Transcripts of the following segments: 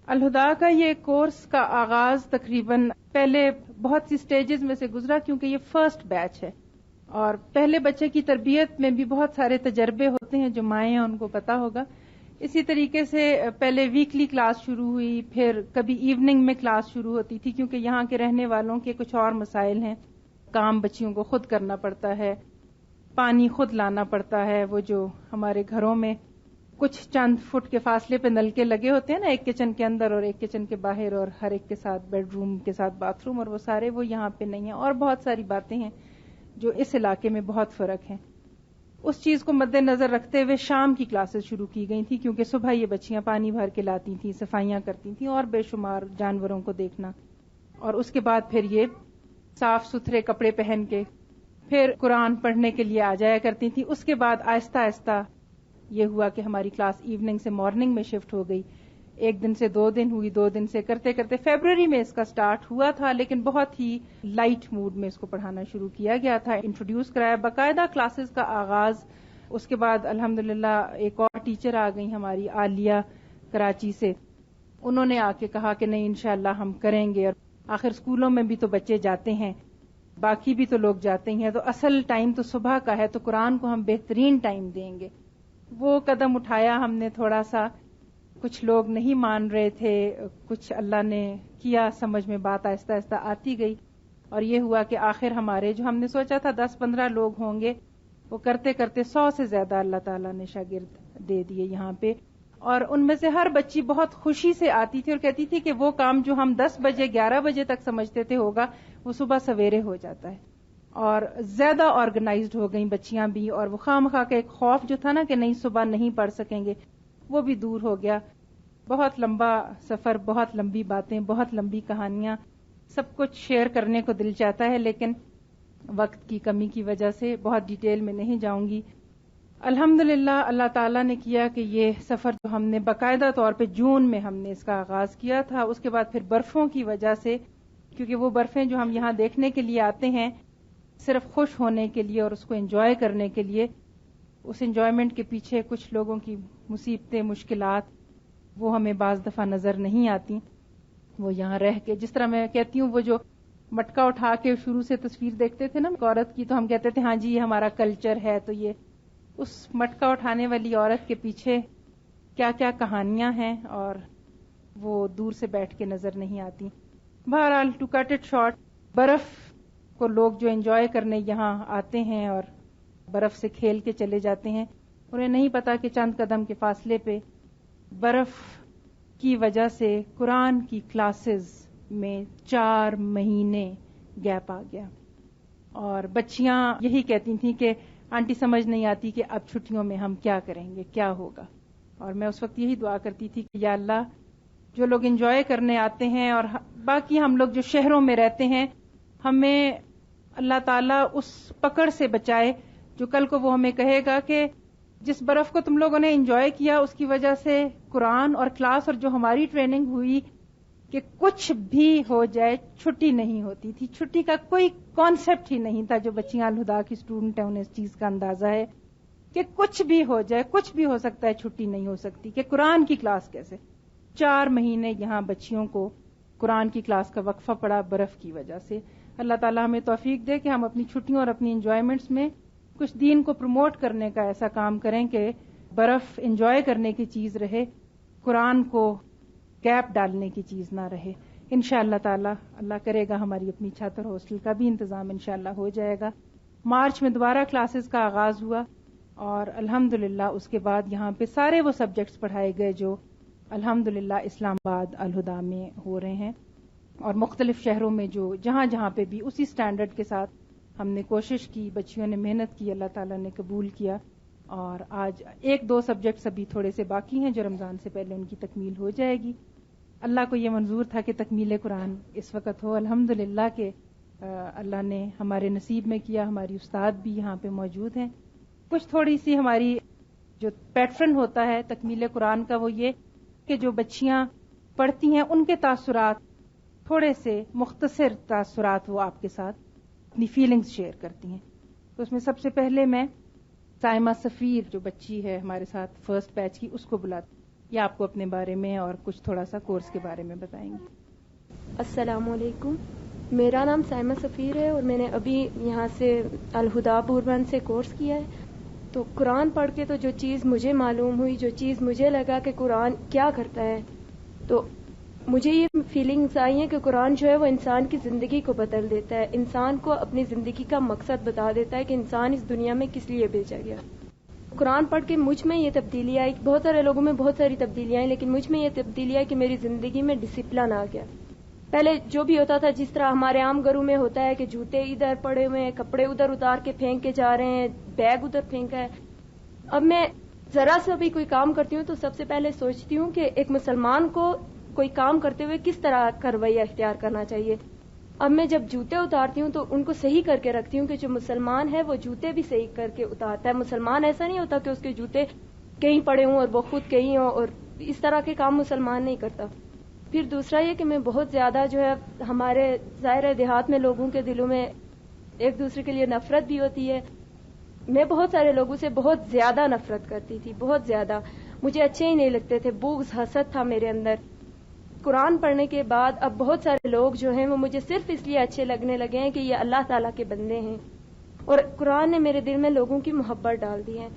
الہدا کا یہ کورس کا آغاز تقریباً پہلے بہت سی سٹیجز میں سے گزرا، کیونکہ یہ فرسٹ بیچ ہے اور پہلے بچے کی تربیت میں بھی بہت سارے تجربے ہوتے ہیں جو مائیں ہیں ان کو پتا ہوگا. اسی طریقے سے پہلے ویکلی کلاس شروع ہوئی، پھر کبھی ایوننگ میں کلاس شروع ہوتی تھی، کیونکہ یہاں کے رہنے والوں کے کچھ اور مسائل ہیں. کام بچیوں کو خود کرنا پڑتا ہے، پانی خود لانا پڑتا ہے. وہ جو ہمارے گھروں میں کچھ چند فٹ کے فاصلے پہ نلکے لگے ہوتے ہیں نا، ایک کچن کے اندر اور ایک کچن کے باہر، اور ہر ایک کے ساتھ بیڈ روم کے ساتھ باتھ روم، اور وہ سارے وہ یہاں پہ نہیں ہیں. اور بہت ساری باتیں ہیں جو اس علاقے میں بہت فرق ہیں. اس چیز کو مد نظر رکھتے ہوئے شام کی کلاسز شروع کی گئی تھی، کیونکہ صبح یہ بچیاں پانی بھر کے لاتی تھیں، صفائیاں کرتی تھیں اور بے شمار جانوروں کو دیکھنا. اور اس کے بعد پھر یہ صاف ستھرے کپڑے پہن کے پھر قرآن پڑھنے کے لیے آ جایا کرتی تھیں. اس کے بعد آہستہ آہستہ یہ ہوا کہ ہماری کلاس ایوننگ سے مارننگ میں شفٹ ہو گئی. 1 دن سے 2 دن ہوئی، 2 دن سے کرتے کرتے فیبروری میں اس کا سٹارٹ ہوا تھا، لیکن بہت ہی لائٹ موڈ میں اس کو پڑھانا شروع کیا گیا تھا. انٹروڈیوس کرایا، باقاعدہ کلاسز کا آغاز. اس کے بعد الحمدللہ ایک اور ٹیچر آ گئی ہماری، عالیہ کراچی سے. انہوں نے آ کے کہا کہ نہیں انشاءاللہ ہم کریں گے. اور آخر اسکولوں میں بھی تو بچے جاتے ہیں، باقی بھی تو لوگ جاتے ہیں، تو اصل ٹائم تو صبح کا ہے، تو قرآن کو ہم بہترین ٹائم دیں گے. وہ قدم اٹھایا ہم نے تھوڑا سا. کچھ لوگ نہیں مان رہے تھے، کچھ اللہ نے کیا سمجھ میں، بات آہستہ آہستہ آتی گئی. اور یہ ہوا کہ آخر ہمارے جو ہم نے سوچا تھا 10-15 لوگ ہوں گے، وہ کرتے کرتے 100 سے زیادہ اللہ تعالیٰ نے شاگرد دے دیے یہاں پہ. اور ان میں سے ہر بچی بہت خوشی سے آتی تھی اور کہتی تھی کہ وہ کام جو ہم 10 بجے 11 بجے تک سمجھتے تھے ہوگا، وہ صبح سویرے ہو جاتا ہے. اور زیادہ آرگنائزڈ ہو گئیں بچیاں بھی، اور وہ خواہ کا ایک خوف جو تھا نا کہ نہیں صبح نہیں پڑھ سکیں گے، وہ بھی دور ہو گیا. بہت لمبا سفر، بہت لمبی باتیں، بہت لمبی کہانیاں، سب کچھ شیئر کرنے کو دل چاہتا ہے، لیکن وقت کی کمی کی وجہ سے بہت ڈیٹیل میں نہیں جاؤں گی. الحمدللہ اللہ تعالیٰ نے کیا کہ یہ سفر جو ہم نے باقاعدہ طور پہ جون میں ہم نے اس کا آغاز کیا تھا. اس کے بعد پھر برفوں کی وجہ سے، کیونکہ وہ برفیں جو ہم یہاں دیکھنے کے لیے آتے ہیں صرف خوش ہونے کے لیے اور اس کو انجوائے کرنے کے لیے، اس انجوائمنٹ کے پیچھے کچھ لوگوں کی مصیبتیں، مشکلات، وہ ہمیں بعض دفعہ نظر نہیں آتی. وہ یہاں رہ کے، جس طرح میں کہتی ہوں، وہ جو مٹکا اٹھا کے شروع سے تصویر دیکھتے تھے نا عورت کی، تو ہم کہتے تھے ہاں جی یہ ہمارا کلچر ہے. تو یہ اس مٹکا اٹھانے والی عورت کے پیچھے کیا کیا کہانیاں ہیں، اور وہ دور سے بیٹھ کے نظر نہیں آتی. بہرحال ٹو کٹ اٹ شارٹ، برف کو لوگ جو انجوائے کرنے یہاں آتے ہیں اور برف سے کھیل کے چلے جاتے ہیں، انہیں نہیں پتا کہ چند قدم کے فاصلے پہ برف کی وجہ سے قرآن کی کلاسز میں 4 مہینے گیپ آ گیا. اور بچیاں یہی کہتی تھیں کہ آنٹی سمجھ نہیں آتی کہ اب چھٹیوں میں ہم کیا کریں گے، کیا ہوگا. اور میں اس وقت یہی دعا کرتی تھی کہ یا اللہ، جو لوگ انجوائے کرنے آتے ہیں اور باقی ہم لوگ جو شہروں میں رہتے ہیں، ہمیں اللہ تعالیٰ اس پکڑ سے بچائے جو کل کو وہ ہمیں کہے گا کہ جس برف کو تم لوگوں نے انجوائے کیا اس کی وجہ سے قرآن اور کلاس اور جو ہماری ٹریننگ ہوئی کہ کچھ بھی ہو جائے چھٹی نہیں ہوتی تھی. چھٹی کا کوئی کانسیپٹ ہی نہیں تھا. جو بچیاں الہدا کی اسٹوڈنٹ ہیں انہیں اس چیز کا اندازہ ہے کہ کچھ بھی ہو جائے، کچھ بھی ہو سکتا ہے، چھٹی نہیں ہو سکتی. کہ قرآن کی کلاس کیسے؟ 4 مہینے یہاں بچیوں کو قرآن کی کلاس کا وقفہ پڑا برف کی وجہ سے. اللہ تعالیٰ ہمیں توفیق دے کہ ہم اپنی چھٹیوں اور اپنی انجوائمنٹس میں کچھ دین کو پروموٹ کرنے کا ایسا کام کریں کہ برف انجوائے کرنے کی چیز رہے، قرآن کو گیپ ڈالنے کی چیز نہ رہے. انشاءاللہ تعالیٰ اللہ کرے گا ہماری اپنی چھت اور ہاسٹل کا بھی انتظام انشاءاللہ ہو جائے گا. مارچ میں دوبارہ کلاسز کا آغاز ہوا اور الحمدللہ اس کے بعد یہاں پہ سارے وہ سبجیکٹس پڑھائے گئے جو الحمدللہ اسلام آباد الہدا میں ہو رہے ہیں، اور مختلف شہروں میں جو جہاں جہاں پہ بھی اسی سٹینڈرڈ کے ساتھ ہم نے کوشش کی، بچیوں نے محنت کی، اللہ تعالیٰ نے قبول کیا. اور آج 1-2 سبجیکٹس ابھی تھوڑے سے باقی ہیں جو رمضان سے پہلے ان کی تکمیل ہو جائے گی. اللہ کو یہ منظور تھا کہ تکمیل قرآن اس وقت ہو. الحمدللہ کہ اللہ نے ہمارے نصیب میں کیا. ہماری استاد بھی یہاں پہ موجود ہیں. کچھ تھوڑی سی ہماری جو پیٹرن ہوتا ہے تکمیل قرآن کا وہ یہ کہ جو بچیاں پڑھتی ہیں ان کے تاثرات، تھوڑے سے مختصر تاثرات وہ آپ کے ساتھ اپنی فیلنگز شیئر کرتی ہیں. تو اس میں سب سے پہلے میں سائمہ سفیر جو بچی ہے ہمارے ساتھ فرسٹ بیچ کی، اس کو بلاتی. یا آپ کو اپنے بارے میں اور کچھ تھوڑا سا کورس کے بارے میں بتائیں گے. السلام علیکم. میرا نام سائمہ سفیر ہے اور میں نے ابھی یہاں سے الہدا بوربن سے کورس کیا ہے. تو قرآن پڑھ کے تو جو چیز مجھے معلوم ہوئی، جو چیز مجھے لگا کہ قرآن کیا کرتا ہے، تو مجھے یہ فیلنگز آئی ہیں کہ قرآن جو ہے وہ انسان کی زندگی کو بدل دیتا ہے، انسان کو اپنی زندگی کا مقصد بتا دیتا ہے کہ انسان اس دنیا میں کس لیے بھیجا گیا. قرآن پڑھ کے مجھ میں یہ تبدیلی آئی. بہت سارے لوگوں میں بہت ساری تبدیلیاں آئیں، لیکن مجھ میں یہ تبدیلی آئی کہ میری زندگی میں ڈسپلن آ گیا. پہلے جو بھی ہوتا تھا، جس طرح ہمارے عام گھروں میں ہوتا ہے کہ جوتے ادھر پڑے ہوئے ہیں، کپڑے ادھر اتار کے پھینک کے جا رہے ہیں، بیگ ادھر پھینکا ہے. اب میں ذرا سا بھی کوئی کام کرتی ہوں تو سب سے پہلے سوچتی ہوں کہ ایک مسلمان کو کوئی کام کرتے ہوئے کس طرح کا رویہ اختیار کرنا چاہیے. اب میں جب جوتے اتارتی ہوں تو ان کو صحیح کر کے رکھتی ہوں کہ جو مسلمان ہے وہ جوتے بھی صحیح کر کے اتارتا ہے. مسلمان ایسا نہیں ہوتا کہ اس کے جوتے کہیں پڑے ہوں اور وہ خود کہیں ہوں، اور اس طرح کے کام مسلمان نہیں کرتا. پھر دوسرا یہ کہ میں بہت زیادہ جو ہے، ہمارے ظاہر دیہات میں لوگوں کے دلوں میں ایک دوسرے کے لیے نفرت بھی ہوتی ہے. میں بہت سارے لوگوں سے بہت زیادہ نفرت کرتی تھی، بہت زیادہ. مجھے اچھے ہی نہیں لگتے تھے، بغض حسد تھا میرے اندر. قرآن پڑھنے کے بعد اب بہت سارے لوگ جو ہیں وہ مجھے صرف اس لیے اچھے لگنے لگے ہیں کہ یہ اللہ تعالیٰ کے بندے ہیں، اور قرآن نے میرے دل میں لوگوں کی محبت ڈال دی ہے.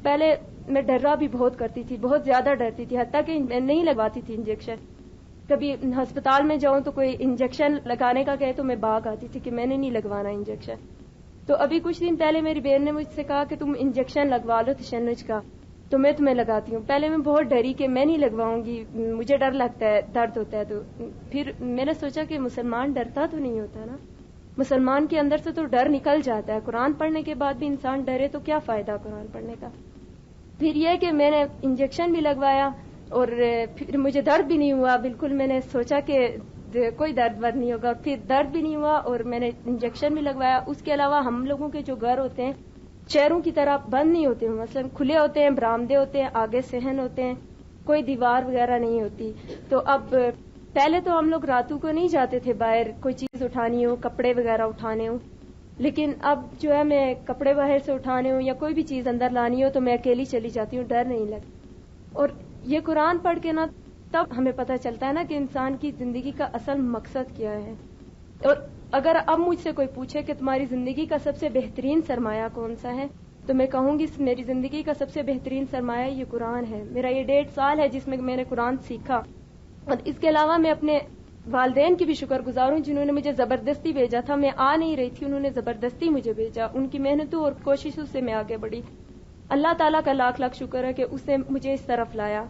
پہلے میں ڈرا بھی بہت کرتی تھی، بہت زیادہ ڈرتی تھی، حتیٰ کہ میں نہیں لگواتی تھی انجیکشن. کبھی ہسپتال میں جاؤں تو کوئی انجیکشن لگانے کا کہے تو میں بھاگ آتی تھی کہ میں نے نہیں لگوانا انجیکشن. تو ابھی کچھ دن پہلے میری بہن نے مجھ سے کہا کہ تم انجیکشن لگوا لو تشنج کا، تو میں تمہیں لگاتی ہوں. پہلے میں بہت ڈری کہ میں نہیں لگواؤں گی، مجھے ڈر لگتا ہے، درد ہوتا ہے. تو پھر میں نے سوچا کہ مسلمان ڈرتا تو نہیں ہوتا نا، مسلمان کے اندر سے تو ڈر نکل جاتا ہے. قرآن پڑھنے کے بعد بھی انسان ڈرے تو کیا فائدہ قرآن پڑھنے کا. پھر یہ کہ میں نے انجیکشن بھی لگوایا اور پھر مجھے درد بھی نہیں ہوا بالکل. میں نے سوچا کہ کوئی درد ورد نہیں ہوگا، پھر درد بھی نہیں ہوا اور میں نے انجیکشن بھی لگوایا. اس کے علاوہ ہم لوگوں کے جو گھر ہوتے ہیں شہروں کی طرح بند نہیں ہوتے، مثلا کھلے ہوتے ہیں، برآمدے ہوتے ہیں، آگے صحن ہوتے ہیں، کوئی دیوار وغیرہ نہیں ہوتی. تو اب پہلے تو ہم لوگ راتوں کو نہیں جاتے تھے باہر، کوئی چیز اٹھانی ہو، کپڑے وغیرہ اٹھانے ہوں، لیکن اب جو ہے میں کپڑے باہر سے اٹھانے ہوں یا کوئی بھی چیز اندر لانی ہو تو میں اکیلی چلی جاتی ہوں، ڈر نہیں لگتا. اور یہ قرآن پڑھ کے نا تب ہمیں پتہ چلتا ہے نا کہ انسان کی زندگی کا اصل مقصد کیا ہے. اور اگر اب مجھ سے کوئی پوچھے کہ تمہاری زندگی کا سب سے بہترین سرمایہ کون سا ہے، تو میں کہوں گی میری زندگی کا سب سے بہترین سرمایہ یہ قرآن ہے. میرا یہ 1.5 سال ہے جس میں نے قرآن سیکھا. اور اس کے علاوہ میں اپنے والدین کی بھی شکر گزار ہوں جنہوں نے مجھے زبردستی بھیجا تھا. میں آ نہیں رہی تھی، انہوں نے زبردستی مجھے بھیجا. ان کی محنتوں اور کوششوں سے میں آگے بڑھی. اللہ تعالیٰ کا لاکھ لاکھ شکر ہے کہ اس نے مجھے اس طرف لایا.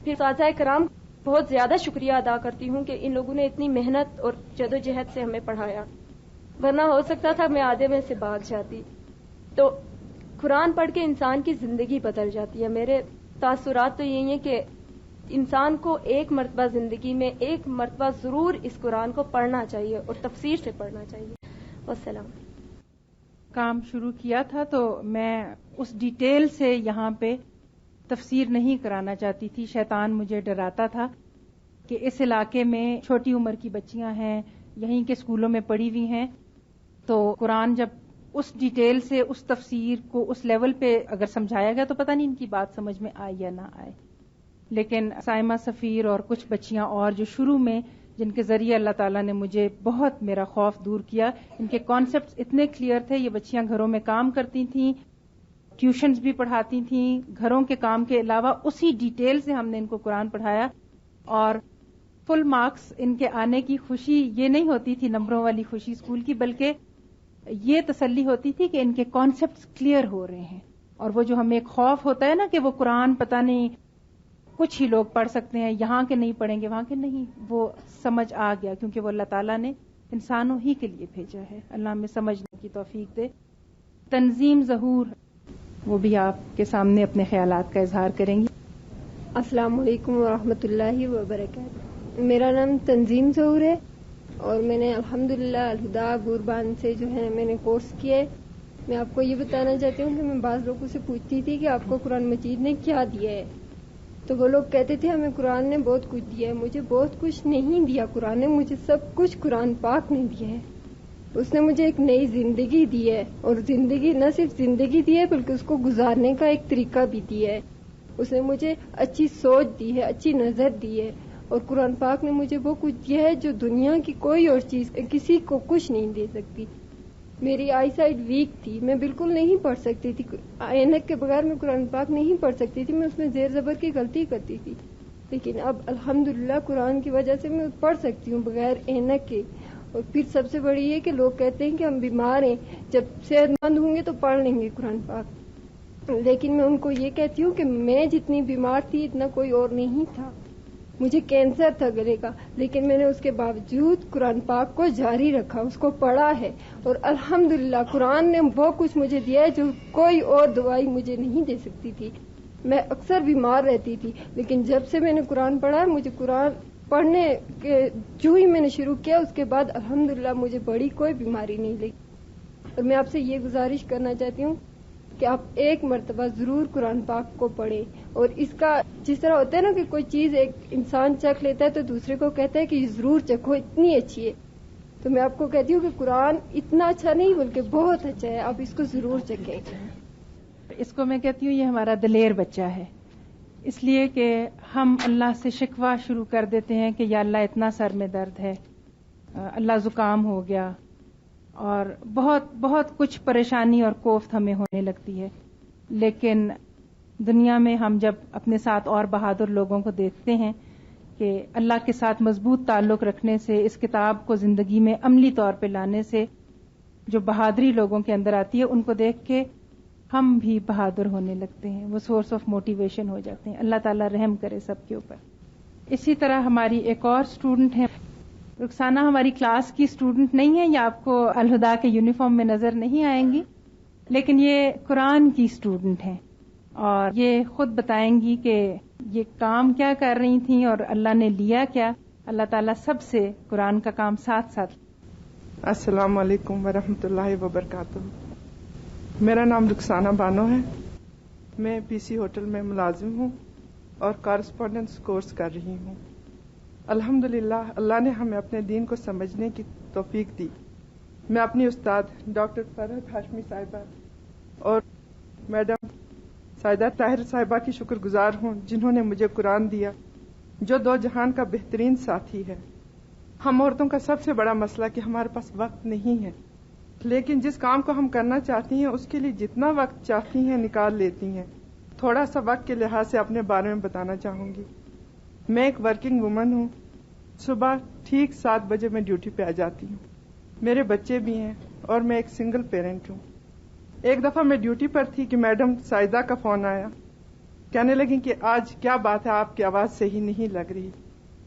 پھر اساتذہ کرام بہت زیادہ شکریہ ادا کرتی ہوں کہ ان لوگوں نے اتنی محنت اور جدوجہد سے ہمیں پڑھایا، ورنہ ہو سکتا تھا میں آدھے میں سے بھاگ جاتی. تو قرآن پڑھ کے انسان کی زندگی بدل جاتی ہے. میرے تاثرات تو یہی ہیں کہ انسان کو ایک مرتبہ زندگی میں ایک مرتبہ ضرور اس قرآن کو پڑھنا چاہیے اور تفسیر سے پڑھنا چاہیے. والسلام. کام شروع کیا تھا تو میں اس ڈیٹیل سے یہاں پہ تفسیر نہیں کرانا چاہتی تھی. شیطان مجھے ڈراتا تھا کہ اس علاقے میں چھوٹی عمر کی بچیاں ہیں، یہیں کے اسکولوں میں پڑھی ہوئی ہیں، تو قرآن جب اس ڈیٹیل سے اس تفسیر کو اس لیول پہ اگر سمجھایا گیا تو پتہ نہیں ان کی بات سمجھ میں آئے یا نہ آئے. لیکن سائمہ سفیر اور کچھ بچیاں اور جو شروع میں جن کے ذریعے اللہ تعالیٰ نے مجھے بہت میرا خوف دور کیا، ان کے کانسیپٹس اتنے کلیئر تھے. یہ بچیاں گھروں میں کام کرتی تھیں، ٹیوشنز بھی پڑھاتی تھیں، گھروں کے کام کے علاوہ اسی ڈیٹیل سے ہم نے ان کو قرآن پڑھایا. اور فل مارکس ان کے آنے کی خوشی یہ نہیں ہوتی تھی نمبروں والی خوشی اسکول کی، بلکہ یہ تسلی ہوتی تھی کہ ان کے کانسیپٹس کلیئر ہو رہے ہیں. اور وہ جو ہمیں ایک خوف ہوتا ہے نا کہ وہ قرآن پتہ نہیں کچھ ہی لوگ پڑھ سکتے ہیں، یہاں کے نہیں پڑھیں گے، وہاں کے نہیں، وہ سمجھ آ گیا کیونکہ وہ اللہ تعالیٰ نے انسانوں ہی کے لیے بھیجا ہے. اللہ ہمیں سمجھنے کی توفیق دے. تنظیم ظہور وہ بھی آپ کے سامنے اپنے خیالات کا اظہار کریں گی. السلام علیکم ورحمۃ اللہ وبرکاتہ. میرا نام تنظیم ظہور ہے اور میں نے الحمدللہ الہدا بوربان سے جو ہے میں نے کورس کیا ہے. میں آپ کو یہ بتانا چاہتی ہوں کہ میں بعض لوگوں سے پوچھتی تھی کہ آپ کو قرآن مجید نے کیا دیا ہے، تو وہ لوگ کہتے تھے ہمیں قرآن نے بہت کچھ دیا ہے. مجھے بہت کچھ نہیں دیا قرآن نے، مجھے سب کچھ قرآن پاک نے دیا ہے. اس نے مجھے ایک نئی زندگی دی ہے، اور زندگی نہ صرف زندگی دی ہے بلکہ اس کو گزارنے کا ایک طریقہ بھی دیا ہے. اس نے مجھے اچھی سوچ دی ہے، اچھی نظر دی ہے، اور قرآن پاک نے مجھے وہ کچھ دیا ہے جو دنیا کی کوئی اور چیز کسی کو کچھ نہیں دے سکتی۔ میری آئی سائٹ ویک تھی، میں بالکل نہیں پڑھ سکتی تھی، اینک کے بغیر میں قرآن پاک نہیں پڑھ سکتی تھی، میں اس میں زیر زبر کی غلطی کرتی تھی، لیکن اب الحمدللہ قرآن کی وجہ سے میں پڑھ سکتی ہوں بغیر اینک کے۔ اور پھر سب سے بڑی یہ کہ لوگ کہتے ہیں کہ ہم بیمار ہیں، جب صحت مند ہوں گے تو پڑھ لیں گے قرآن پاک، لیکن میں ان کو یہ کہتی ہوں کہ میں جتنی بیمار تھی اتنا کوئی اور نہیں تھا۔ مجھے کینسر تھا گلے کا، لیکن میں نے اس کے باوجود قرآن پاک کو جاری رکھا، اس کو پڑھا ہے، اور الحمدللہ قرآن نے وہ کچھ مجھے دیا ہے جو کوئی اور دوائی مجھے نہیں دے سکتی تھی۔ میں اکثر بیمار رہتی تھی، لیکن جب سے میں نے قرآن پڑھا، مجھے قرآن پڑھنے کے جو ہی میں نے شروع کیا اس کے بعد الحمدللہ مجھے بڑی کوئی بیماری نہیں لگی۔ اور میں آپ سے یہ گزارش کرنا چاہتی ہوں کہ آپ ایک مرتبہ ضرور قرآن پاک کو پڑھیں، اور اس کا جس طرح ہوتا ہے نا کہ کوئی چیز ایک انسان چکھ لیتا ہے تو دوسرے کو کہتا ہے کہ یہ ضرور چکھو، اتنی اچھی ہے، تو میں آپ کو کہتی ہوں کہ قرآن اتنا اچھا نہیں بلکہ بہت اچھا ہے، آپ اس کو ضرور چکھیں۔ اس کو میں کہتی ہوں یہ ہمارا دلیر بچہ ہے، اس لیے کہ ہم اللہ سے شکوہ شروع کر دیتے ہیں کہ یا اللہ اتنا سر میں درد ہے، اللہ زکام ہو گیا، اور بہت بہت کچھ پریشانی اور کوفت ہمیں ہونے لگتی ہے۔ لیکن دنیا میں ہم جب اپنے ساتھ اور بہادر لوگوں کو دیکھتے ہیں کہ اللہ کے ساتھ مضبوط تعلق رکھنے سے، اس کتاب کو زندگی میں عملی طور پہ لانے سے جو بہادری لوگوں کے اندر آتی ہے، ان کو دیکھ کے ہم بھی بہادر ہونے لگتے ہیں، وہ سورس آف موٹیویشن ہو جاتے ہیں۔ اللہ تعالیٰ رحم کرے سب کے اوپر۔ اسی طرح ہماری ایک اور اسٹوڈنٹ ہے رخسانہ، ہماری کلاس کی اسٹوڈنٹ نہیں ہے، یا آپ کو الہدا کے یونیفارم میں نظر نہیں آئیں گی، لیکن یہ قرآن کی اسٹوڈنٹ ہیں، اور یہ خود بتائیں گی کہ یہ کام کیا کر رہی تھیں اور اللہ نے لیا کیا۔ اللہ تعالیٰ سب سے قرآن کا کام ساتھ ساتھ۔ السلام علیکم ورحمۃ اللہ وبرکاتہ۔ میرا نام رخسانہ بانو ہے، میں پی سی ہوٹل میں ملازم ہوں اور کارسپونڈنس کورس کر رہی ہوں۔ الحمدللہ اللہ نے ہمیں اپنے دین کو سمجھنے کی توفیق دی۔ میں اپنی استاد ڈاکٹر فرحت ہاشمی صاحبہ اور میڈم سائدہ طاہر صاحبہ کی شکر گزار ہوں، جنہوں نے مجھے قرآن دیا، جو دو جہان کا بہترین ساتھی ہے۔ ہم عورتوں کا سب سے بڑا مسئلہ کہ ہمارے پاس وقت نہیں ہے، لیکن جس کام کو ہم کرنا چاہتی ہیں اس کے لیے جتنا وقت چاہتی ہیں نکال لیتی ہیں۔ تھوڑا سا وقت کے لحاظ سے اپنے بارے میں بتانا چاہوں گی۔ میں ایک ورکنگ وومن ہوں، صبح ٹھیک 7 بجے میں ڈیوٹی پہ آ جاتی ہوں۔ میرے بچے بھی ہیں اور میں ایک سنگل پیرنٹ ہوں۔ ایک دفعہ میں ڈیوٹی پر تھی کہ میڈم سائدہ کا فون آیا، کہنے لگی کہ آج کیا بات ہے، آپ کی آواز صحیح نہیں لگ رہی۔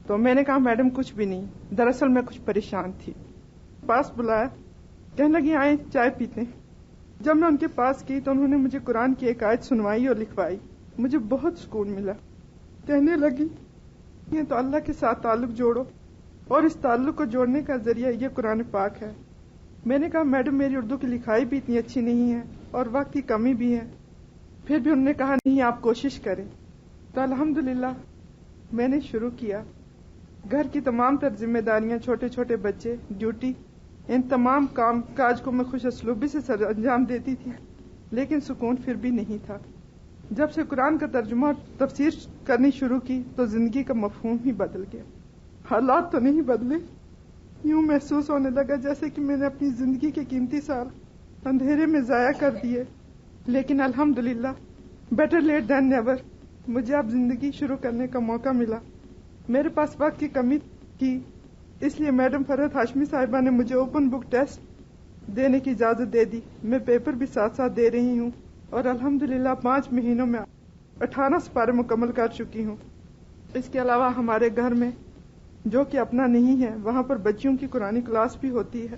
تو میں نے کہا میڈم کچھ بھی نہیں، دراصل میں کچھ پریشان تھی۔ پاس بلایا، کہنے لگی آئیں چائے پیتے ہیں۔ جب میں ان کے پاس گئی تو انہوں نے مجھے قرآن کی ایک آیت سنوائی اور لکھوائی، مجھے بہت سکون ملا۔ کہنے لگی یہ تو اللہ کے ساتھ تعلق جوڑو، اور اس تعلق کو جوڑنے کا ذریعہ یہ قرآن پاک ہے۔ میں نے کہا میڈم میری اردو کی لکھائی بھی اتنی اچھی نہیں ہے اور وقت کی کمی بھی ہے۔ پھر بھی انہوں نے کہا نہیں آپ کوشش کریں۔ تو الحمدللہ میں نے شروع کیا۔ گھر کی تمام تر ذمہ داریاں، چھوٹے چھوٹے بچے، ڈیوٹی، ان تمام کام کاج کو میں خوش اسلوبی سے سر انجام دیتی تھی، لیکن سکون پھر بھی نہیں تھا۔ جب سے قرآن کا ترجمہ اور تفسیر کرنی شروع کی تو زندگی کا مفہوم ہی بدل گیا۔ حالات تو نہیں بدلے، یوں محسوس ہونے لگا جیسے کہ میں نے اپنی زندگی کے قیمتی سال اندھیرے میں ضائع کر دیے، لیکن الحمدللہ بیٹر لیٹ دین نیور، مجھے اب زندگی شروع کرنے کا موقع ملا۔ میرے پاس وقت کی کمی تھی، اس لیے میڈم فرحت ہاشمی صاحبہ نے مجھے اوپن بک ٹیسٹ دینے کی اجازت دے دی۔ میں پیپر بھی ساتھ ساتھ دے رہی ہوں اور الحمدللہ 5 مہینوں میں 18 سپارے مکمل کر چکی ہوں۔ اس کے علاوہ ہمارے گھر میں جو کہ اپنا نہیں ہے، وہاں پر بچیوں کی قرآنی کلاس بھی ہوتی ہے۔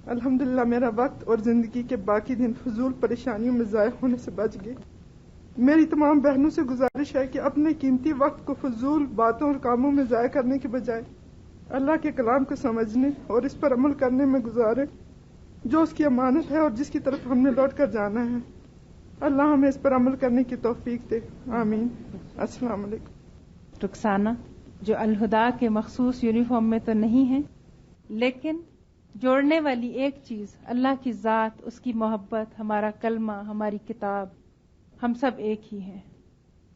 الحمدللہ میرا وقت اور زندگی کے باقی دن فضول پریشانیوں میں ضائع ہونے سے بچ گئے۔ میری تمام بہنوں سے گزارش ہے کہ اپنے قیمتی وقت کو فضول باتوں اور کاموں میں ضائع کرنے کے بجائے اللہ کے کلام کو سمجھنے اور اس پر عمل کرنے میں گزارے، جو اس کی امانت ہے اور جس کی طرف ہم نے لوٹ کر جانا ہے۔ اللہ ہمیں اس پر عمل کرنے کی توفیق دے، آمین۔ السلام علیکم۔ رخسانہ جو الہدا کے مخصوص یونیفارم میں تو نہیں ہے، لیکن جوڑنے والی ایک چیز اللہ کی ذات، اس کی محبت، ہمارا کلمہ، ہماری کتاب، ہم سب ایک ہی ہیں۔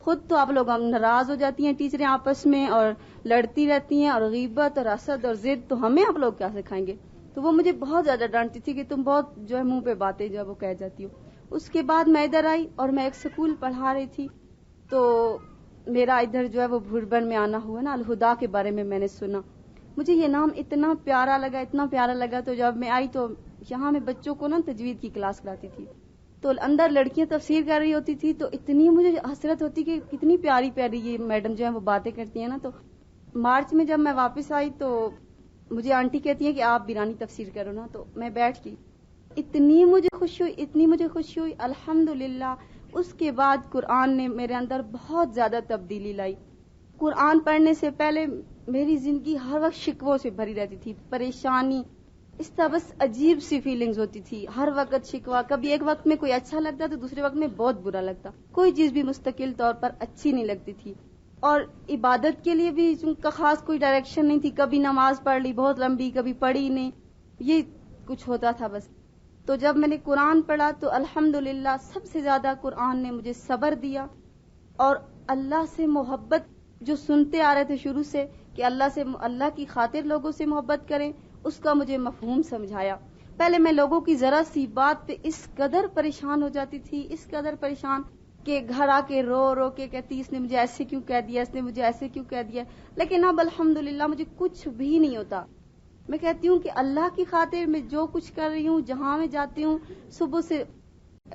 خود تو آپ لوگ ناراض ہو جاتی ہیں ٹیچریں آپس میں اور لڑتی رہتی ہیں، اور غیبت اور حسد اور ضد، تو ہمیں آپ لوگ کیا سکھائیں گے؟ تو وہ مجھے بہت زیادہ ڈانٹتی تھی کہ تم بہت جو ہے منہ پہ باتیں جو ہے وہ کہہ جاتی ہو. اس کے بعد میں ادھر آئی اور میں ایک سکول پڑھا رہی تھی، تو میرا ادھر جو ہے وہ بھوربن میں آنا ہوا نا. الہدا کے بارے میں نے سنا، مجھے یہ نام اتنا پیارا لگا. تو جب میں آئی تو یہاں میں بچوں کو نا تجوید کی کلاس کراتی تھی، تو اندر لڑکیاں تفسیر کر رہی ہوتی تھی، تو اتنی مجھے حسرت ہوتی کہ کتنی پیاری پیاری یہ میڈم جو ہے وہ باتیں کرتی ہیں نا. تو مارچ میں جب میں واپس آئی تو مجھے آنٹی کہتی ہیں کہ آپ بیرانی تفسیر کرو نا. تو میں بیٹھ گئی، اتنی مجھے خوشی ہوئی الحمدللہ. اس کے بعد قرآن نے میرے اندر بہت زیادہ تبدیلی لائی. قرآن پڑھنے سے پہلے میری زندگی ہر وقت شکووں سے بھری رہتی تھی، پریشانی، اس طرح بس عجیب سی فیلنگز ہوتی تھی، ہر وقت شکوا. کبھی ایک وقت میں کوئی اچھا لگتا تو دوسرے وقت میں بہت برا لگتا. کوئی چیز بھی مستقل طور پر اچھی نہیں لگتی تھی. اور عبادت کے لیے بھی کا خاص کوئی ڈائریکشن نہیں تھی. کبھی نماز پڑھ لی بہت لمبی، کبھی پڑھی نہیں، یہ کچھ ہوتا تھا بس. تو جب میں نے قرآن پڑھا تو الحمدللہ سب سے زیادہ قرآن نے مجھے صبر دیا، اور اللہ سے محبت جو سنتے آ رہے تھے شروع سے کہ اللہ کی خاطر لوگوں سے محبت کریں، اس کا مجھے مفہوم سمجھایا. پہلے میں لوگوں کی ذرا سی بات پہ اس قدر پریشان ہو جاتی تھی، اس قدر پریشان کہ گھر آ کے رو رو کے کہتی اس نے مجھے ایسے کیوں کہہ دیا، اس نے مجھے ایسے کیوں کہہ دیا. لیکن اب الحمدللہ مجھے کچھ بھی نہیں ہوتا. میں کہتی ہوں کہ اللہ کی خاطر میں جو کچھ کر رہی ہوں، جہاں میں جاتی ہوں، صبح سے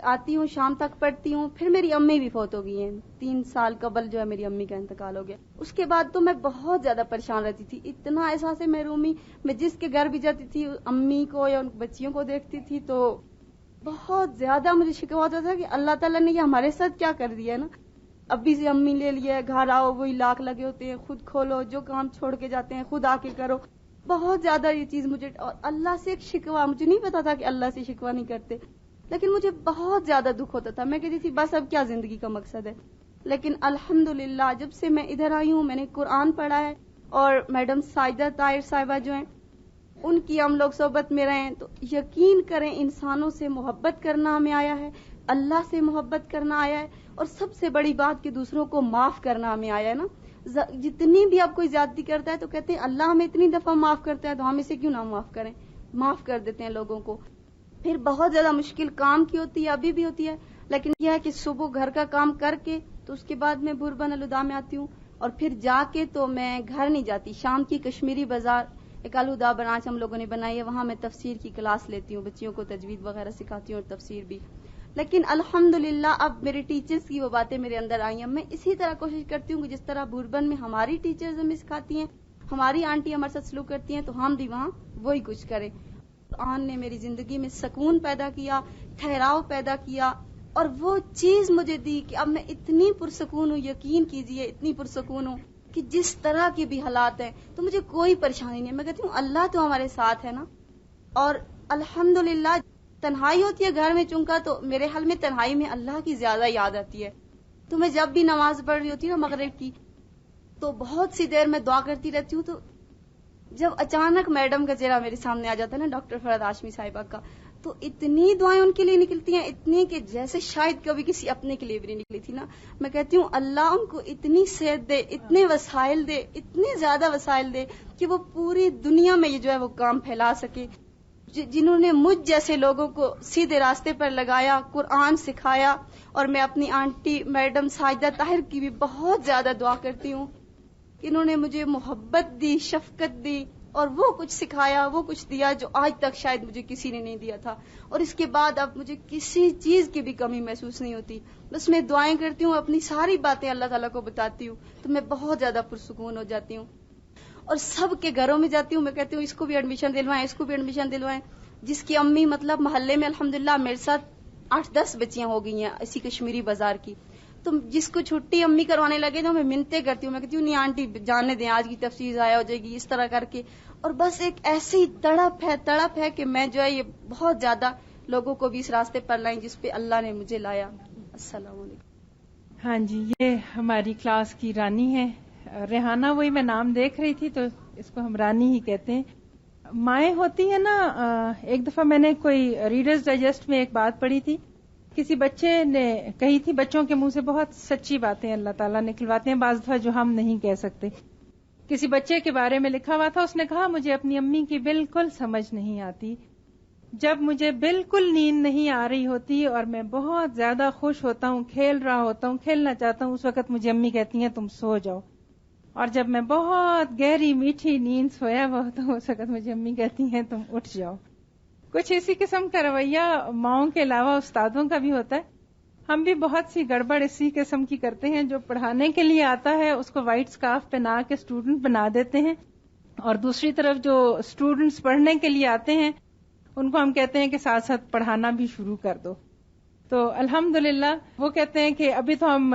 آتی ہوں شام تک پڑھتی ہوں. پھر میری امی بھی فوت ہو گئی ہیں، 3 سال قبل جو ہے میری امی کا انتقال ہو گیا. اس کے بعد تو میں بہت زیادہ پریشان رہتی تھی، اتنا احساس محرومی. میں جس کے گھر بھی جاتی تھی امی کو یا ان بچیوں کو دیکھتی تھی تو بہت زیادہ مجھے شکوہ ہوتا تھا کہ اللہ تعالیٰ نے یہ ہمارے ساتھ کیا کر دیا ہے نا. ابھی سے امی لے لیے، گھر آؤ وہی لاکھ لگے ہوتے ہیں، خود کھولو، جو کام چھوڑ کے جاتے ہیں خود آ کے کرو. بہت زیادہ یہ چیز مجھے، اور اللہ سے ایک شکوہ، مجھے نہیں پتا تھا کہ اللہ سے شکوہ نہیں کرتے، لیکن مجھے بہت زیادہ دکھ ہوتا تھا. میں کہتی تھی بس اب کیا زندگی کا مقصد ہے. لیکن الحمدللہ جب سے میں ادھر آئی ہوں میں نے قرآن پڑھا ہے، اور میڈم ساجدہ طاہر صاحبہ جو ہیں ان کی ہم لوگ صحبت میں رہے ہیں، تو یقین کریں انسانوں سے محبت کرنا ہمیں آیا ہے، اللہ سے محبت کرنا آیا ہے، اور سب سے بڑی بات کہ دوسروں کو معاف کرنا ہمیں آیا ہے نا. جتنی بھی اب کوئی زیادتی کرتا ہے تو کہتے ہیں اللہ ہمیں اتنی دفعہ معاف کرتا ہے تو ہم اسے کیوں نہ معاف کریں. معاف کر دیتے ہیں لوگوں کو. پھر بہت زیادہ مشکل کام کی ہوتی ہے، ابھی بھی ہوتی ہے، لیکن یہ ہے کہ صبح گھر کا کام کر کے تو اس کے بعد میں بھوربن الہدا میں آتی ہوں، اور پھر جا کے تو میں گھر نہیں جاتی. شام کی کشمیری بازار ایک الہدا برانچ ہم لوگوں نے بنائی ہے، وہاں میں تفسیر کی کلاس لیتی ہوں، بچیوں کو تجوید وغیرہ سکھاتی ہوں اور تفسیر بھی. لیکن الحمدللہ اب میرے ٹیچرز کی وہ باتیں میرے اندر آئی ہیں. میں اسی طرح کوشش کرتی ہوں کہ جس طرح بھوربن میں ہماری ٹیچرز ہمیں سکھاتی ہیں، ہماری آنٹی ہمارے ساتھ سلوک کرتی ہیں، تو ہم بھی وہاں وہی کچھ کریں. قرآن نے میری زندگی میں سکون پیدا کیا، ٹھہراؤ پیدا کیا، اور وہ چیز مجھے دی کہ اب میں اتنی پرسکون ہوں، یقین کیجئے اتنی پرسکون ہوں کہ جس طرح کے بھی حالات ہیں تو مجھے کوئی پریشانی نہیں. میں کہتی ہوں اللہ تو ہمارے ساتھ ہے نا. اور الحمدللہ تنہائی ہوتی ہے گھر میں چونکہ، تو میرے حال میں تنہائی میں اللہ کی زیادہ یاد آتی ہے. تو میں جب بھی نماز پڑھ رہی ہوتی ہوں نا مغرب کی، تو بہت سی دیر میں دعا کرتی رہتی ہوں. تو جب اچانک میڈم کا چہرہ میرے سامنے آ جاتا ہے نا، ڈاکٹر فرحت ہاشمی صاحبہ کا، تو اتنی دعائیں ان کے لیے نکلتی ہیں، اتنی کہ جیسے شاید کبھی کسی اپنے کے لیے بھی نہیں نکلی تھی نا. میں کہتی ہوں اللہ ان کو اتنی صحت دے، اتنے وسائل دے، اتنے زیادہ وسائل دے کہ وہ پوری دنیا میں یہ جو ہے وہ کام پھیلا سکے. جنہوں نے مجھ جیسے لوگوں کو سیدھے راستے پر لگایا، قرآن سکھایا. اور میں اپنی آنٹی میڈم ساجدہ طاہر کی بھی بہت زیادہ دعا کرتی ہوں کہ انہوں نے مجھے محبت دی، شفقت دی، اور وہ کچھ سکھایا، وہ کچھ دیا جو آج تک شاید مجھے کسی نے نہیں دیا تھا. اور اس کے بعد اب مجھے کسی چیز کی بھی کمی محسوس نہیں ہوتی. بس میں دعائیں کرتی ہوں، اپنی ساری باتیں اللہ تعالیٰ کو بتاتی ہوں، تو میں بہت زیادہ پرسکون ہو جاتی ہوں. اور سب کے گھروں میں جاتی ہوں، میں کہتی ہوں اس کو بھی ایڈمیشن دلوائیں، اس کو بھی ایڈمیشن دلوائیں. جس کی امی مطلب محلے میں الحمدللہ میرے ساتھ 8-10 بچیاں ہو گئی ہیں اسی کشمیری بازار کی. تو جس کو چھٹی امی کروانے لگے تو میں منتیں کرتی ہوں، میں کہتی ہوں نہیں آنٹی جانے دیں، آج کی تفسیر ضائع ہو جائے گی، اس طرح کر کے. اور بس ایک ایسی تڑپ ہے کہ میں جو ہے یہ بہت زیادہ لوگوں کو بھی اس راستے پر لائیں جس پہ اللہ نے مجھے لایا. السلام علیکم. ہاں جی، یہ ہماری کلاس کی رانی ہے ریحانہ. وہی میں نام دیکھ رہی تھی تو اس کو ہم رانی ہی کہتے ہیں. مائیں ہوتی ہیں نا، ایک دفعہ میں نے کوئی ریڈرز ڈائجسٹ میں ایک بات پڑھی تھی کسی بچے نے کہی تھی، بچوں کے منہ سے بہت سچی باتیں اللہ تعالیٰ نکلواتے ہیں بعض دفعہ جو ہم نہیں کہہ سکتے. کسی بچے کے بارے میں لکھا ہوا تھا، اس نے کہا مجھے اپنی امی کی بالکل سمجھ نہیں آتی. جب مجھے بالکل نیند نہیں آ رہی ہوتی اور میں بہت زیادہ خوش ہوتا ہوں، کھیل رہا ہوتا ہوں، کھیلنا چاہتا ہوں، اس وقت مجھے امی کہتی ہیں تم سو جاؤ. اور جب میں بہت گہری میٹھی نیند سویا ہوا ہوتا ہوں، اس وقت مجھے امی کہتی ہیں تم اٹھ جاؤ. کچھ اسی قسم کا رویہ ماؤں کے علاوہ استادوں کا بھی ہوتا ہے. ہم بھی بہت سی گڑبڑ اسی قسم کی کرتے ہیں. جو پڑھانے کے لیے آتا ہے اس کو وائٹ اسکارف پہنا کے اسٹوڈنٹ بنا دیتے ہیں، اور دوسری طرف جو اسٹوڈنٹس پڑھنے کے لیے آتے ہیں ان کو ہم کہتے ہیں کہ ساتھ ساتھ پڑھانا بھی شروع کر دو. تو الحمدللہ وہ کہتے ہیں کہ ابھی تو ہم،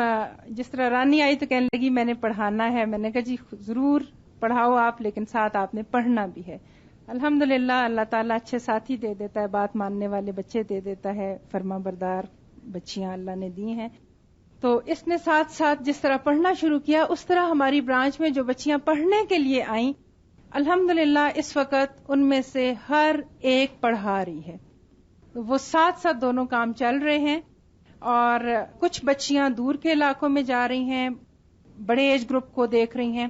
جس طرح رانی آئی تو کہنے لگی میں نے پڑھانا ہے. میں نے کہا جی ضرور پڑھاؤ آپ، لیکن ساتھ آپ نے پڑھنا بھی ہے. الحمدللہ اللہ تعالیٰ اچھے ساتھی دے دیتا ہے، بات ماننے والے بچے دے دیتا ہے، فرما بردار بچیاں اللہ نے دی ہیں. تو اس نے ساتھ ساتھ جس طرح پڑھنا شروع کیا، اس طرح ہماری برانچ میں جو بچیاں پڑھنے کے لیے آئیں، الحمدللہ اس وقت ان میں سے ہر ایک پڑھا رہی ہے. وہ ساتھ ساتھ دونوں کام چل رہے ہیں. اور کچھ بچیاں دور کے علاقوں میں جا رہی ہیں، بڑے ایج گروپ کو دیکھ رہی ہیں.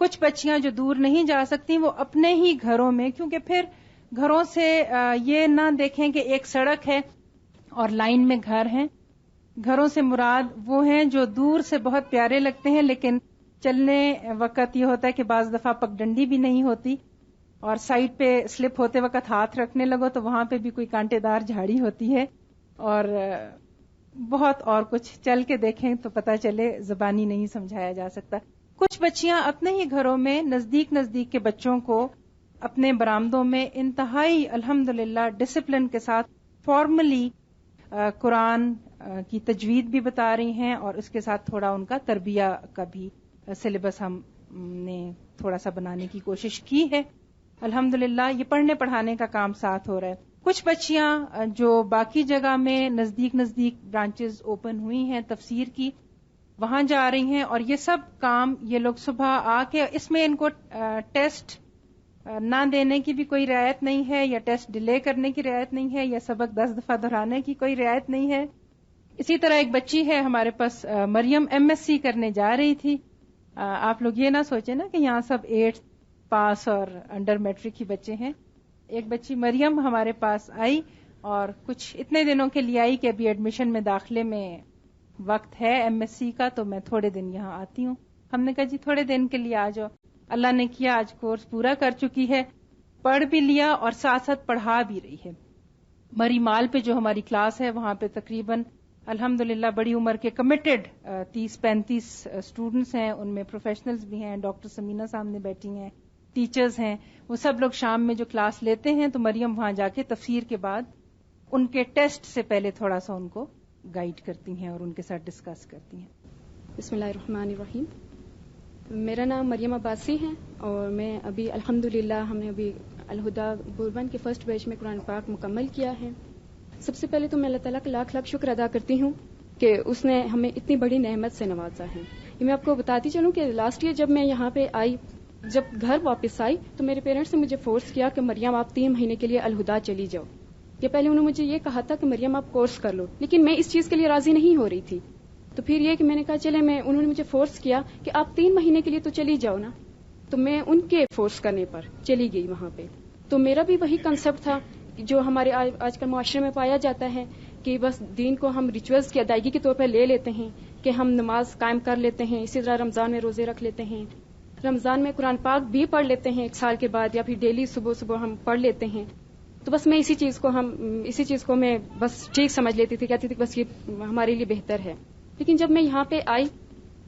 کچھ بچیاں جو دور نہیں جا سکتی وہ اپنے ہی گھروں میں، کیونکہ پھر گھروں سے یہ نہ دیکھیں کہ ایک سڑک ہے اور لائن میں گھر ہیں. گھروں سے مراد وہ ہیں جو دور سے بہت پیارے لگتے ہیں، لیکن چلنے وقت یہ ہوتا ہے کہ بعض دفعہ پگڈنڈی بھی نہیں ہوتی، اور سائڈ پہ سلپ ہوتے وقت ہاتھ رکھنے لگو تو وہاں پہ بھی کوئی کانٹے دار جھاڑی ہوتی ہے، اور بہت اور کچھ چل کے دیکھیں تو پتہ چلے زبانی نہیں سمجھایا جا سکتا. کچھ بچیاں اپنے ہی گھروں میں نزدیک نزدیک کے بچوں کو اپنے برآمدوں میں انتہائی الحمدللہ ڈسپلن کے ساتھ فارملی قرآن کی تجوید بھی بتا رہی ہیں، اور اس کے ساتھ تھوڑا ان کا تربیہ کا بھی سلیبس ہم نے تھوڑا سا بنانے کی کوشش کی ہے. الحمدللہ یہ پڑھنے پڑھانے کا کام ساتھ ہو رہا ہے. کچھ بچیاں جو باقی جگہ میں نزدیک نزدیک برانچز اوپن ہوئی ہیں تفسیر کی، وہاں جا رہی ہیں، اور یہ سب کام یہ لوگ صبح آ کے، اس میں ان کو ٹیسٹ نہ دینے کی بھی کوئی رعایت نہیں ہے، یا ٹیسٹ ڈیلے کرنے کی رعایت نہیں ہے، یا سبق 10 دفعہ دہرانے کی کوئی رعایت نہیں ہے. اسی طرح ایک بچی ہے ہمارے پاس، مریم MSc کرنے جا رہی تھی. آپ لوگ یہ نہ سوچیں نا کہ یہاں سب 8 پاس اور انڈر میٹرک ہی بچے ہیں. ایک بچی مریم ہمارے پاس آئی اور کچھ اتنے دنوں کے لیے آئی کہ ابھی ایڈمیشن میں داخلے میں وقت ہے MSc کا، تو میں تھوڑے دن یہاں آتی ہوں. ہم نے کہا جی تھوڑے دن کے لیے آ جاؤ. اللہ نے کیا آج کورس پورا کر چکی ہے، پڑھ بھی لیا اور ساتھ ساتھ پڑھا بھی رہی ہے. مری مال پہ جو ہماری کلاس ہے وہاں پہ تقریباً الحمدللہ بڑی عمر کے کمیٹڈ 30-35 اسٹوڈنٹس ہیں. ان میں پروفیشنلز بھی ہیں، ڈاکٹر سمینہ سامنے بیٹھی ہیں، ٹیچرز ہیں. وہ سب لوگ شام میں جو کلاس لیتے ہیں تو مریم وہاں جا کے تفسیر کے بعد ان کے ٹیسٹ سے پہلے تھوڑا سا ان کو گائیڈ کرتی ہیں اور ان کے ساتھ ڈسکس کرتی ہیں. بسم اللہ الرحمن الرحیم. میرا نام مریم عباسی ہے اور میں ابھی الحمدللہ ہم نے ابھی الہدا بوربن کے فرسٹ بیچ میں قرآن پاک مکمل کیا ہے. سب سے پہلے تو میں اللہ تعالیٰ کا لاکھ لاکھ شکر ادا کرتی ہوں کہ اس نے ہمیں اتنی بڑی نعمت سے نوازا ہے. یہ میں آپ کو بتاتی چلوں کہ لاسٹ ایئر جب میں یہاں پہ آئی، جب گھر واپس آئی تو میرے پیرنٹس نے مجھے فورس کیا کہ مریم آپ 3 مہینے کے لیے الہدا چلی جاؤ. یہ پہلے انہوں نے مجھے یہ کہا تھا کہ مریم آپ کورس کر لو، لیکن میں اس چیز کے لیے راضی نہیں ہو رہی تھی. تو پھر یہ کہ میں نے کہا چلے، انہوں نے مجھے فورس کیا کہ آپ 3 مہینے کے لیے تو چلی جاؤ نا. تو میں ان کے فورس کرنے پر چلی گئی وہاں پہ. تو میرا بھی وہی کنسپٹ تھا جو ہمارے آج کل معاشرے میں پایا جاتا ہے کہ بس دین کو ہم ریچولز کی ادائیگی کے طور پر لے لیتے ہیں کہ ہم نماز قائم کر لیتے ہیں، اسی طرح رمضان میں روزے رکھ لیتے ہیں، رمضان میں قرآن پاک بھی پڑھ لیتے ہیں 1 سال کے بعد، یا پھر ڈیلی صبح صبح ہم پڑھ لیتے ہیں. تو بس میں اسی چیز کو میں بس ٹھیک سمجھ لیتی تھی، کہتی تھی بس یہ ہمارے لیے بہتر ہے. لیکن جب میں یہاں پہ آئی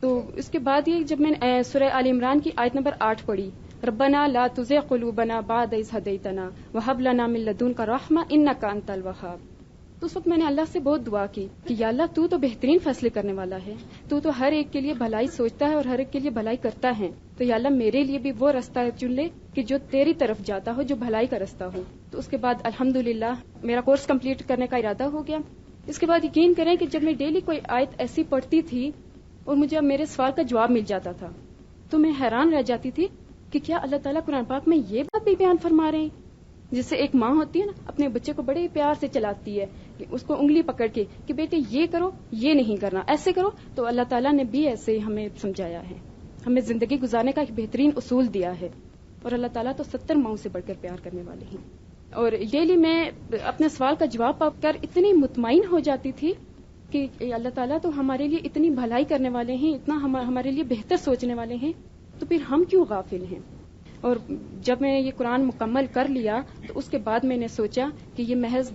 تو اس کے بعد یہ جب میں نے سورہ آل عمران کی آیت نمبر 8 پڑھی، ربنا لا تزغ قلوبنا بعد اذ ہدیتنا وہب لنا من لدنک رحمہ انک انت الوہاب. تو اس وقت میں نے اللہ سے بہت دعا کی کہ یا اللہ تو بہترین فیصلے کرنے والا ہے، تو ہر ایک کے لیے بھلائی سوچتا ہے اور ہر ایک کے لیے بھلائی کرتا ہے. تو یا اللہ میرے لیے بھی وہ راستہ چن لے کہ جو تیری طرف جاتا ہو، جو بھلائی کا راستہ ہو. تو اس کے بعد الحمدللہ میرا کورس کمپلیٹ کرنے کا ارادہ ہو گیا. اس کے بعد یقین کریں کہ جب میں ڈیلی کوئی آیت ایسی پڑھتی تھی اور مجھے اب میرے سوال کا جواب مل جاتا تھا تو میں حیران رہ جاتی تھی کہ کیا اللہ تعالیٰ قرآن پاک میں یہ بات بھی بیان فرما رہے ہیں جیسے ایک ماں ہوتی ہے نا، اپنے بچے کو بڑے پیار سے چلاتی ہے، اس کو انگلی پکڑ کے کہ بیٹے یہ کرو، یہ نہیں کرنا، ایسے کرو. تو اللہ تعالیٰ نے بھی ایسے ہی ہمیں سمجھایا ہے، ہمیں زندگی گزارنے کا ایک بہترین اصول دیا ہے. اور اللہ تعالیٰ تو 70 ماؤں سے بڑھ کر پیار کرنے والے ہیں. اور ڈیلی میں اپنے سوال کا جواب پا کر اتنی مطمئن ہو جاتی تھی کہ اللہ تعالیٰ تو ہمارے لیے اتنی بھلائی کرنے والے ہیں، اتنا ہمارے لیے بہتر سوچنے والے ہیں، تو پھر ہم کیوں غافل ہیں. اور جب میں یہ قرآن مکمل کر لیا تو اس کے بعد میں نے سوچا کہ یہ محض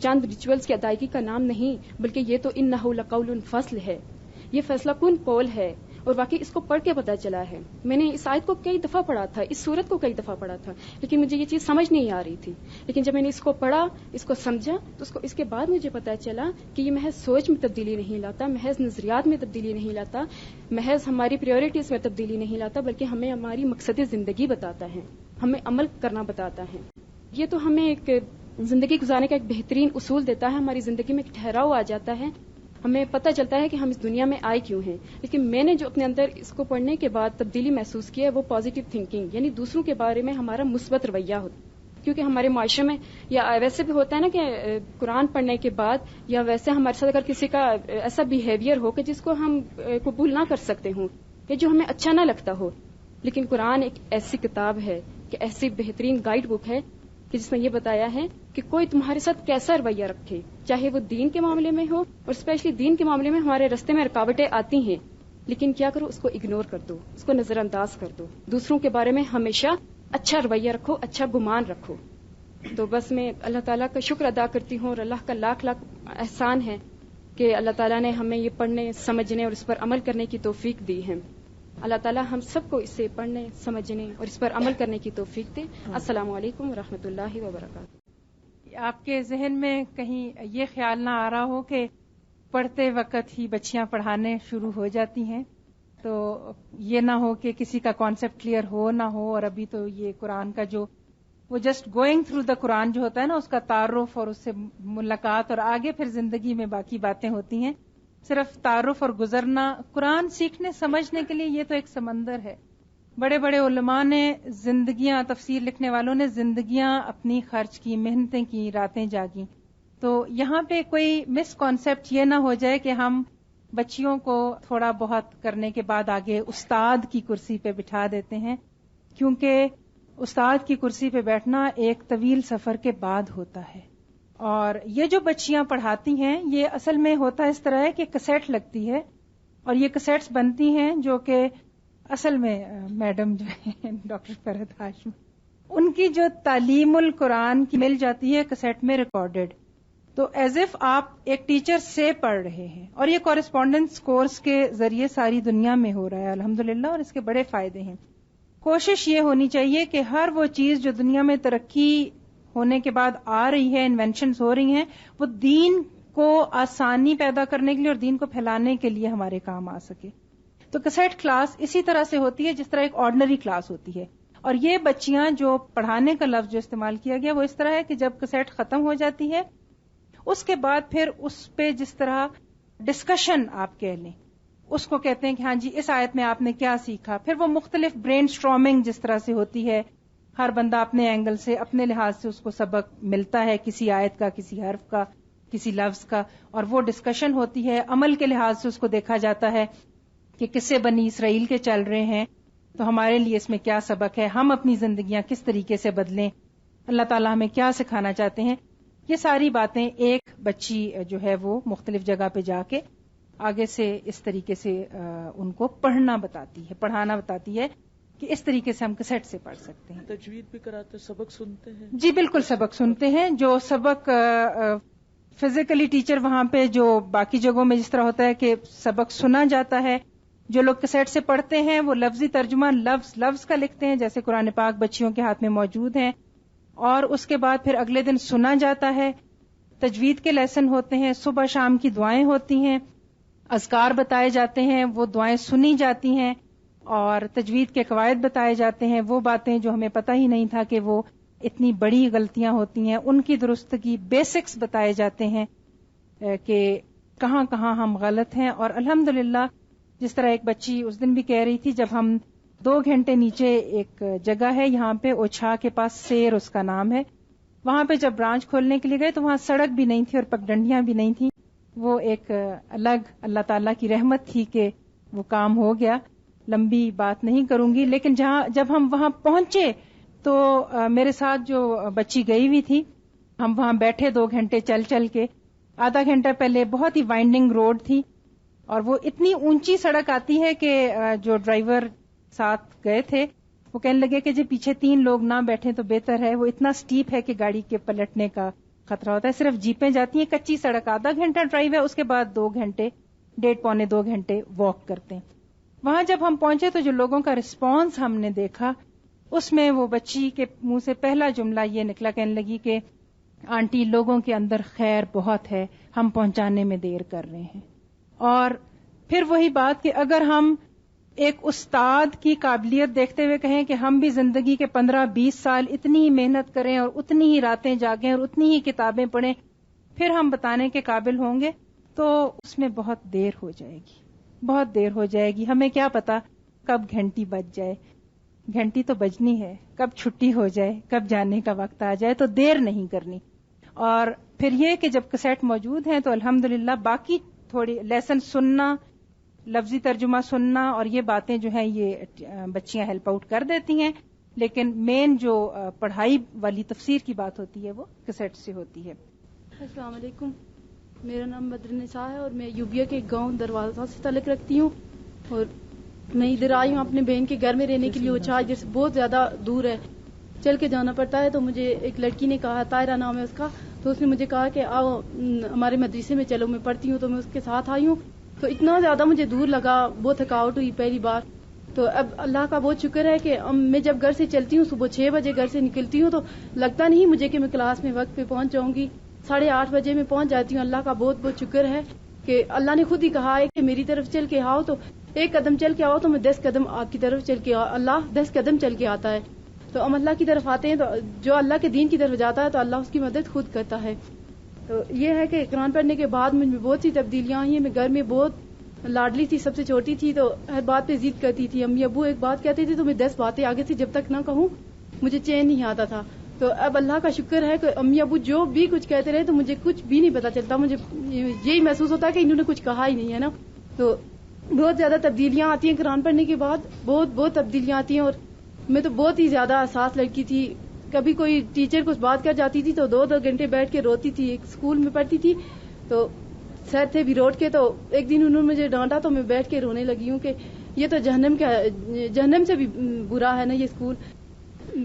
چند ریچولز کی ادائیگی کا نام نہیں، بلکہ یہ تو انہ لقول فصل ہے، یہ فیصلہ کن قول ہے. اور واقعی اس کو پڑھ کے پتہ چلا ہے. میں نے اس آیت کو کئی دفعہ پڑھا تھا، اس سورت کو کئی دفعہ پڑھا تھا، لیکن مجھے یہ چیز سمجھ نہیں آ رہی تھی. لیکن جب میں نے اس کو پڑھا، اس کو سمجھا، تو اس کے بعد مجھے پتہ چلا کہ یہ محض سوچ میں تبدیلی نہیں لاتا، محض نظریات میں تبدیلی نہیں لاتا، محض ہماری پریورٹیز میں تبدیلی نہیں لاتا، بلکہ ہمیں ہماری مقصد زندگی بتاتا ہے، ہمیں عمل کرنا بتاتا ہے. یہ تو ہمیں ایک زندگی گزارنے کا ایک بہترین اصول دیتا ہے، ہماری زندگی میں ایک ٹھہراؤ آ جاتا ہے، ہمیں پتہ چلتا ہے کہ ہم اس دنیا میں آئے کیوں ہیں. لیکن میں نے جو اپنے اندر اس کو پڑھنے کے بعد تبدیلی محسوس کی ہے وہ پازیٹیو تھنکنگ، یعنی دوسروں کے بارے میں ہمارا مثبت رویہ ہوتا ہے. کیونکہ ہمارے معاشرے میں یا ویسے بھی ہوتا ہے نا کہ قرآن پڑھنے کے بعد یا ویسے ہمارے ساتھ اگر کسی کا ایسا بیہیویئر ہو کہ جس کو ہم قبول نہ کر سکتے ہوں یا جو ہمیں اچھا نہ لگتا ہو، لیکن قرآن ایک ایسی کتاب ہے کہ ایسی بہترین گائیڈ بک ہے کہ جس میں یہ بتایا ہے کہ کوئی تمہارے ساتھ کیسا رویہ رکھے، چاہے وہ دین کے معاملے میں ہو، اور اسپیشلی دین کے معاملے میں ہمارے رستے میں رکاوٹیں آتی ہیں، لیکن کیا کرو، اس کو اگنور کر دو، اس کو نظر انداز کر دو. دوسروں کے بارے میں ہمیشہ اچھا رویہ رکھو، اچھا گمان رکھو. تو بس میں اللہ تعالیٰ کا شکر ادا کرتی ہوں، اور اللہ کا لاکھ لاکھ احسان ہے کہ اللہ تعالیٰ نے ہمیں یہ پڑھنے، سمجھنے اور اس پر عمل کرنے کی توفیق دی ہے. اللہ تعالیٰ ہم سب کو اسے پڑھنے، سمجھنے اور اس پر عمل کرنے کی توفیق دے. السلام علیکم ورحمۃ اللہ وبرکاتہ. آپ کے ذہن میں کہیں یہ خیال نہ آ رہا ہو کہ پڑھتے وقت ہی بچیاں پڑھانے شروع ہو جاتی ہیں، تو یہ نہ ہو کہ کسی کا کانسیپٹ کلیئر ہو نہ ہو، اور ابھی تو یہ قرآن کا جو وہ جسٹ گوئنگ تھرو دا قرآن جو ہوتا ہے نا، اس کا تعارف اور اس سے ملاقات، اور آگے پھر زندگی میں باقی باتیں ہوتی ہیں. صرف تعارف اور گزرنا، قرآن سیکھنے سمجھنے کے لیے یہ تو ایک سمندر ہے. بڑے بڑے علماء نے زندگیاں، تفسیر لکھنے والوں نے زندگیاں اپنی خرچ کی، محنتیں کی، راتیں جاگیں. تو یہاں پہ کوئی مس کانسیپٹ یہ نہ ہو جائے کہ ہم بچیوں کو تھوڑا بہت کرنے کے بعد آگے استاد کی کرسی پہ بٹھا دیتے ہیں، کیونکہ استاد کی کرسی پہ بیٹھنا ایک طویل سفر کے بعد ہوتا ہے. اور یہ جو بچیاں پڑھاتی ہیں، یہ اصل میں ہوتا اس طرح ہے کہ کسیٹ لگتی ہے، اور یہ کسیٹس بنتی ہیں جو کہ اصل میں میڈم جو ہے ڈاکٹر فرحت ہاشمی، ان کی جو تعلیم القرآن کی مل جاتی ہے کسیٹ میں ریکارڈڈ، تو ایز اف آپ ایک ٹیچر سے پڑھ رہے ہیں. اور یہ کورسپونڈنس کورس کے ذریعے ساری دنیا میں ہو رہا ہے الحمدللہ، اور اس کے بڑے فائدے ہیں. کوشش یہ ہونی چاہیے کہ ہر وہ چیز جو دنیا میں ترقی ہونے کے بعد آ رہی ہے، انوینشنز ہو رہی ہیں، وہ دین کو آسانی پیدا کرنے کے لیے اور دین کو پھیلانے کے لیے ہمارے کام آ سکے. تو کسیٹ کلاس اسی طرح سے ہوتی ہے جس طرح ایک آرڈنری کلاس ہوتی ہے. اور یہ بچیاں جو پڑھانے کا لفظ جو استعمال کیا گیا وہ اس طرح ہے کہ جب کسیٹ ختم ہو جاتی ہے اس کے بعد پھر اس پہ جس طرح ڈسکشن آپ کہہ لیں، اس کو کہتے ہیں کہ ہاں جی اس آیت میں آپ نے کیا سیکھا. پھر وہ مختلف برین سٹارمنگ جس طرح سے ہوتی ہے، ہر بندہ اپنے اینگل سے، اپنے لحاظ سے اس کو سبق ملتا ہے، کسی آیت کا، کسی حرف کا، کسی لفظ کا، اور وہ ڈسکشن ہوتی ہے. عمل کے لحاظ سے اس کو دیکھا جاتا ہے کہ قصے بنی اسرائیل کے چل رہے ہیں تو ہمارے لیے اس میں کیا سبق ہے، ہم اپنی زندگیاں کس طریقے سے بدلیں، اللہ تعالیٰ ہمیں کیا سکھانا چاہتے ہیں. یہ ساری باتیں ایک بچی جو ہے وہ مختلف جگہ پہ جا کے آگے سے اس طریقے سے ان کو پڑھنا بتاتی ہے، پڑھانا بتاتی ہے کہ اس طریقے سے ہم کسیٹ سے پڑھ سکتے ہیں. تجوید بھی کراتے، سبق سنتے ہیں؟ جی بالکل سبق سنتے ہیں. جو سبق فزیکلی ٹیچر وہاں پہ جو باقی جگہوں میں جس طرح ہوتا ہے کہ سبق سنا جاتا ہے، جو لوگ کسیٹ سے پڑھتے ہیں وہ لفظی ترجمہ لفظ کا لکھتے ہیں، جیسے قرآن پاک بچیوں کے ہاتھ میں موجود ہیں، اور اس کے بعد پھر اگلے دن سنا جاتا ہے. تجوید کے لیسن ہوتے ہیں، صبح شام کی دعائیں ہوتی ہیں، اذکار بتائے جاتے ہیں، وہ دعائیں سنی جاتی ہیں، اور تجوید کے قواعد بتائے جاتے ہیں. وہ باتیں جو ہمیں پتہ ہی نہیں تھا کہ وہ اتنی بڑی غلطیاں ہوتی ہیں، ان کی درستگی، بیسکس بتائے جاتے ہیں کہ کہاں کہاں ہم غلط ہیں. اور الحمدللہ جس طرح ایک بچی اس دن بھی کہہ رہی تھی، جب ہم 2 گھنٹے نیچے ایک جگہ ہے یہاں پہ اوچھا کے پاس، سیر اس کا نام ہے، وہاں پہ جب برانچ کھولنے کے لیے گئے تو وہاں سڑک بھی نہیں تھی اور پگڈنڈیاں بھی نہیں تھی. وہ ایک الگ اللہ تعالیٰ کی رحمت تھی کہ وہ کام ہو گیا. لمبی بات نہیں کروں گی, لیکن جب ہم وہاں پہنچے تو میرے ساتھ جو بچی گئی ہوئی تھی, ہم وہاں بیٹھے 2 گھنٹے چل کے. آدھا گھنٹہ پہلے بہت ہی وائنڈنگ روڈ تھی اور وہ اتنی اونچی سڑک آتی ہے کہ جو ڈرائیور ساتھ گئے تھے وہ کہنے لگے کہ جب پیچھے 3 لوگ نہ بیٹھیں تو بہتر ہے, وہ اتنا سٹیپ ہے کہ گاڑی کے پلٹنے کا خطرہ ہوتا ہے. صرف جیپیں جاتی ہیں, کچی سڑک, آدھا گھنٹہ ڈرائیو ہے, اس کے بعد 2 گھنٹے 1.5 گھنٹے واک کرتے ہیں. وہاں جب ہم پہنچے تو جو لوگوں کا رسپانس ہم نے دیکھا اس میں وہ بچی کے منہ سے پہلا جملہ یہ نکلا, کہنے لگی کہ آنٹی لوگوں کے اندر خیر بہت ہے, ہم پہنچانے میں دیر کر رہے ہیں. اور پھر وہی بات کہ اگر ہم ایک استاد کی قابلیت دیکھتے ہوئے کہیں کہ ہم بھی زندگی کے 15-20 سال اتنی ہی محنت کریں اور اتنی ہی راتیں جاگیں اور اتنی ہی کتابیں پڑھیں پھر ہم بتانے کے قابل ہوں گے, تو اس میں بہت دیر ہو جائے گی, بہت دیر ہو جائے گی. ہمیں کیا پتا کب گھنٹی بج جائے, گھنٹی تو بجنی ہے, کب چھٹی ہو جائے, کب جانے کا وقت آ جائے, تو دیر نہیں کرنی. اور پھر یہ کہ جب کیسٹ موجود ہیں تو الحمدللہ باقی تھوڑی لیسن سننا, لفظی ترجمہ سننا اور یہ باتیں جو ہیں یہ بچیاں ہیلپ آؤٹ کر دیتی ہیں, لیکن مین جو پڑھائی والی تفسیر کی بات ہوتی ہے وہ کیسٹ سے ہوتی ہے. السلام علیکم, میرا نام بدرنساء ہے اور میں یوبیا کے گاؤں دروازہ سے تعلق رکھتی ہوں, اور میں ادھر آئی ہوں اپنے بہن کے گھر میں رہنے کے لیے. وہ چار ادھر سے بہت زیادہ دور ہے, چل کے جانا پڑتا ہے. تو مجھے ایک لڑکی نے کہا, طاہرہ نام ہے اس کا, تو اس نے مجھے کہا کہ آؤ ہمارے مدرسے میں چلو, میں پڑھتی ہوں. تو میں اس کے ساتھ آئی ہوں. تو اتنا زیادہ مجھے دور لگا, بہت تھکاوٹ ہوئی پہلی بار. تو اب اللہ کا بہت شکر ہے کہ میں جب گھر سے چلتی ہوں صبح 6 بجے گھر سے نکلتی ہوں تو لگتا نہیں مجھے کہ میں کلاس میں وقت پہ پہنچ جاؤں گی. 8:30 بجے میں پہنچ جاتی ہوں. اللہ کا بہت بہت شکر ہے کہ اللہ نے خود ہی کہا ہے کہ میری طرف چل کے آؤ, تو 1 قدم چل کے آؤ تو میں 10 قدم آپ کی طرف چل کے آؤ. اللہ 10 قدم چل کے آتا ہے. تو ہم اللہ کی طرف آتے ہیں, تو جو اللہ کے دین کی طرف جاتا ہے تو اللہ اس کی مدد خود کرتا ہے. تو یہ ہے کہ قرآن پڑھنے کے بعد مجھ میں بہت سی تبدیلیاں آئی ہیں. میں گھر میں بہت لاڈلی تھی, سب سے چھوٹی تھی, تو ہر بات پہ ضد کرتی تھی. امی ابو ایک بات کہتے تھے تو میں 10 باتیں آگے سے جب تک نہ کہوں مجھے چین نہیں آتا تھا. تو اب اللہ کا شکر ہے کہ امی ابو جو بھی کچھ کہتے رہے تو مجھے کچھ بھی نہیں پتا چلتا. مجھے یہی محسوس ہوتا ہے کہ انہوں نے کچھ کہا ہی نہیں ہے نا. تو بہت زیادہ تبدیلیاں آتی ہیں قرآن پڑھنے کے بعد, بہت تبدیلیاں آتی ہیں. اور میں تو بہت ہی زیادہ حساس لڑکی تھی. کبھی کوئی ٹیچر کچھ بات کر جاتی تھی تو 2 گھنٹے بیٹھ کے روتی تھی. ایک اسکول میں پڑھتی تھی تو سر تھے بھی روڈ کے, تو ایک دن انہوں نے مجھے ڈانٹا تو میں بیٹھ کے رونے لگی ہوں کہ یہ تو جہنم سے بھی برا ہے نا یہ اسکول.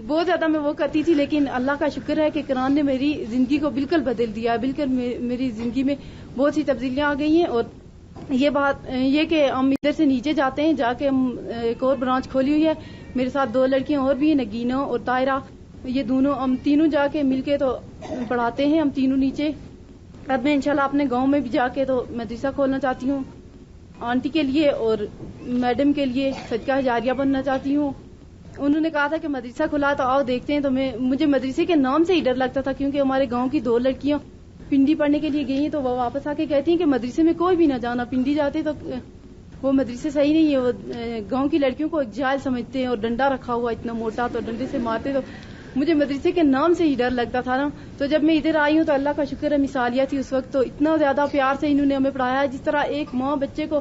بہت زیادہ میں وہ کرتی تھی, لیکن اللہ کا شکر ہے کہ قرآن نے میری زندگی کو بالکل بدل دیا. بالکل میری زندگی میں بہت سی تبدیلیاں آ گئی ہیں. اور یہ بات یہ کہ ہم ادھر سے نیچے جاتے ہیں, جا کے ہم ایک اور برانچ کھولی ہوئی ہے. میرے ساتھ 2 لڑکیاں اور بھی ہیں, نگینہ اور طاہرہ. یہ دونوں ہم تینوں جا کے مل کے تو پڑھاتے ہیں, ہم تینوں نیچے. اب میں انشاءاللہ اپنے گاؤں میں بھی جا کے تو مدرسہ کھولنا چاہتی ہوں, آنٹی کے لیے اور میڈم کے لیے صدقہ جاریہ بننا چاہتی ہوں. انہوں نے کہا تھا کہ مدرسہ کھلا تو آؤ دیکھتے ہیں. تو مجھے مدرسے کے نام سے ہی ڈر لگتا تھا, کیونکہ ہمارے گاؤں کی 2 لڑکیاں پنڈی پڑھنے کے لیے گئی ہیں تو وہ واپس آ کے کہتی ہیں کہ مدرسے میں کوئی بھی نہ جانا, پنڈی جاتے تو وہ مدرسے صحیح نہیں ہے. وہ گاؤں کی لڑکیوں کو ایک جائل سمجھتے ہیں اور ڈنڈا رکھا ہوا اتنا موٹا, تو ڈنڈے سے مارتے. تو مجھے مدرسے کے نام سے ہی ڈر لگتا تھا نا. تو جب میں ادھر آئی ہوں تو اللہ کا شکر ہے مثالیہ تھی اس وقت, تو اتنا زیادہ پیار سے انہوں نے ہمیں پڑھایا. جس طرح ایک ماں بچے کو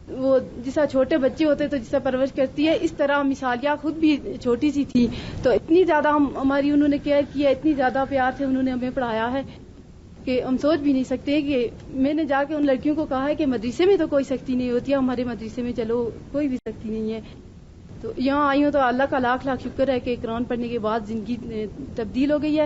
وہ جس طرح چھوٹے بچے ہوتے تو جس طرح پرورش کرتی ہے, اس طرح مثالیہ خود بھی چھوٹی سی تھی. تو اتنی زیادہ ہماری انہوں نے کیئر کیا, اتنی زیادہ پیار سے انہوں نے ہمیں پڑھایا ہے کہ ہم سوچ بھی نہیں سکتے. کہ میں نے جا کے ان لڑکیوں کو کہا ہے کہ مدرسے میں تو کوئی سختی نہیں ہوتی ہے, ہمارے مدرسے میں چلو کوئی بھی سختی نہیں ہے. تو یہاں آئی ہوں تو اللہ کا لاکھ شکر ہے کہ قرآن پڑھنے کے بعد زندگی تبدیل ہو گئی ہے.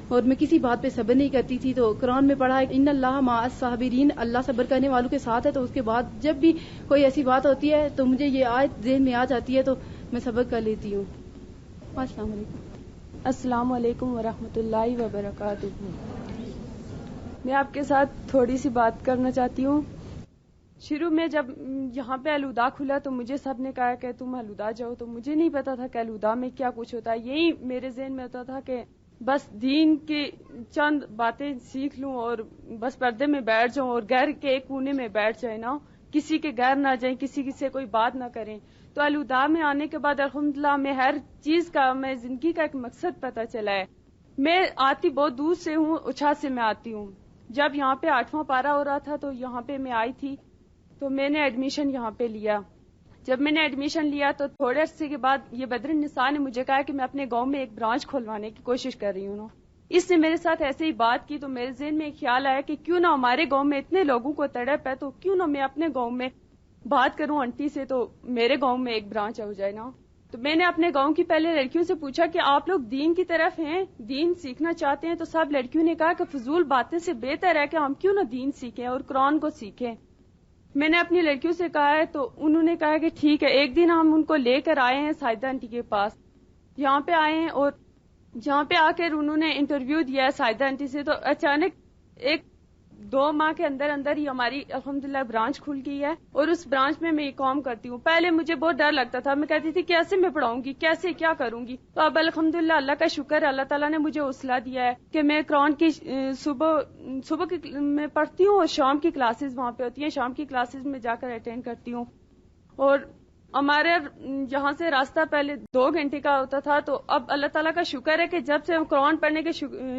اور میں کسی بات پہ صبر نہیں کرتی تھی, تو قرآن میں پڑھا ہے ان اللہ مع الصابرین, اللہ صبر کرنے والوں کے ساتھ ہے. تو اس کے بعد جب بھی کوئی ایسی بات ہوتی ہے تو مجھے یہ آیت ذہن میں آ جاتی ہے تو میں صبر کر لیتی ہوں. السلام علیکم. السلام علیکم ورحمۃ اللہ وبرکاتہ. میں آپ کے ساتھ تھوڑی سی بات کرنا چاہتی ہوں. شروع میں جب یہاں پہ الہدا کھلا تو مجھے سب نے کہا کہ تم الہدا جاؤ, تو مجھے نہیں پتا تھا کہ الہدا میں کیا کچھ ہوتا ہے. یہی میرے ذہن میں ہوتا تھا کہ بس دین کی چند باتیں سیکھ لوں اور بس پردے میں بیٹھ جاؤں اور گھر کے ایک کونے میں بیٹھ جائیں, نا کسی کے گھر نہ جائیں, کسی سے کوئی بات نہ کریں. تو الہدا میں آنے کے بعد الحمدللہ میں ہر چیز کا, میں زندگی کا ایک مقصد پتہ چلا ہے. میں آتی بہت دور سے ہوں، اچھا سے میں آتی ہوں. جب یہاں پہ 8واں پارا ہو رہا تھا تو یہاں پہ میں آئی تھی، تو میں نے ایڈمیشن یہاں پہ لیا. جب میں نے ایڈمیشن لیا تو تھوڑے عرصے کے بعد یہ بدر النساء نے مجھے کہا کہ میں اپنے گاؤں میں ایک برانچ کھولوانے کی کوشش کر رہی ہوں. اس نے میرے ساتھ ایسے ہی بات کی تو میرے ذہن میں ایک خیال آیا کہ کیوں نہ ہمارے گاؤں میں اتنے لوگوں کو تڑپ ہے تو کیوں نہ میں اپنے گاؤں میں بات کروں آنٹی سے تو میرے گاؤں میں ایک برانچ ہو جائے نا. تو میں نے اپنے گاؤں کی پہلے لڑکیوں سے پوچھا کہ آپ لوگ دین کی طرف ہیں، دین سیکھنا چاہتے ہیں؟ تو سب لڑکیوں نے کہا کہ فضول باتیں سے بہتر ہے کہ ہم کیوں نہ دین سیکھیں اور قرآن کو سیکھیں. میں نے اپنی لڑکیوں سے کہا ہے تو انہوں نے کہا کہ ٹھیک ہے. ایک دن ہم ان کو لے کر آئے ہیں سائدہ آنٹی کے پاس، یہاں پہ آئے ہیں اور جہاں پہ آ کر انہوں نے انٹرویو دیا ہے سائدہ آنٹی سے، تو اچانک ایک 2 ماہ کے اندر اندر ہی ہماری الحمدللہ برانچ کھل گئی ہے اور اس برانچ میں یہ کام کرتی ہوں. پہلے مجھے بہت ڈر لگتا تھا، میں کہتی تھی کیسے میں پڑھاؤں گی، کیسے کیا کروں گی. تو اب الحمدللہ اللہ کا شکر ہے، اللہ تعالیٰ نے مجھے حوصلہ دیا ہے کہ میں قرآن کی صبح کی میں پڑھتی ہوں اور شام کی کلاسز وہاں پہ ہوتی ہیں، شام کی کلاسز میں جا کر اٹینڈ کرتی ہوں. اور ہمارے یہاں سے راستہ پہلے 2 گھنٹے کا ہوتا تھا، تو اب اللہ تعالیٰ کا شکر ہے کہ جب سے ہم قرآن پڑھنے کے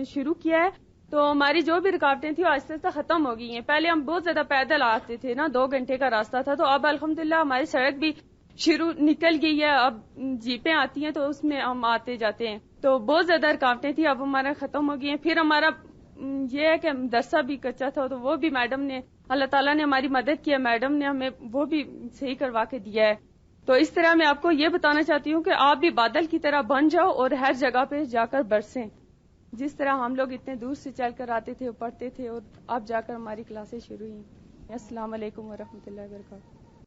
شروع کیا ہے تو ہماری جو بھی رکاوٹیں تھیں وہ آہستہ آہستہ ختم ہو گئی ہیں. پہلے ہم بہت زیادہ پیدل آتے تھے نا، 2 گھنٹے کا راستہ تھا، تو اب الحمدللہ ہماری سڑک بھی نکل گئی ہے، اب جیپیں آتی ہیں تو اس میں ہم آتے جاتے ہیں. تو بہت زیادہ رکاوٹیں تھیں، اب ہمارا ختم ہو گئی ہیں. پھر ہمارا یہ ہے کہ مدرسہ بھی کچا تھا تو وہ بھی میڈم نے، اللہ تعالیٰ نے ہماری مدد کی ہے، میڈم نے ہمیں وہ بھی صحیح کروا کے دیا ہے. تو اس طرح میں آپ کو یہ بتانا چاہتی ہوں کہ آپ بھی بادل کی طرح بن جاؤ اور ہر جگہ پہ جا کر برسیں. جس طرح ہم لوگ اتنے دور سے چل کر آتے تھے اور پڑھتے تھے اور اب جا کر ہماری کلاسیں شروع ہوئی. السلام علیکم ورحمۃ اللہ وبرکاتہ.